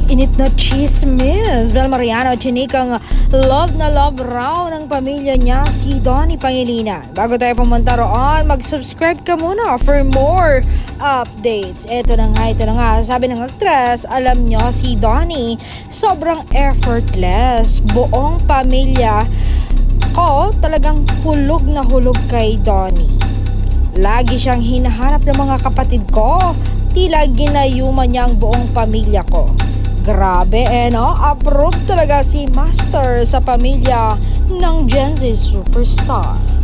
init na chismis. Bel Mariano, chinikang love na love raw ng pamilya niya si Donnie Pangilinan. Bago tayo pumunta roon, mag-subscribe ka muna for more updates. Ito na nga, sabi ng aktres, alam nyo si Donnie, sobrang effortless. Buong pamilya ko talagang hulog na hulog kay Donnie. Lagi siyang hinahanap ng mga kapatid ko. Tila ginayuma niya ang buong pamilya ko. Grabe no? Approve talaga si Master sa pamilya ng Gen Z superstar.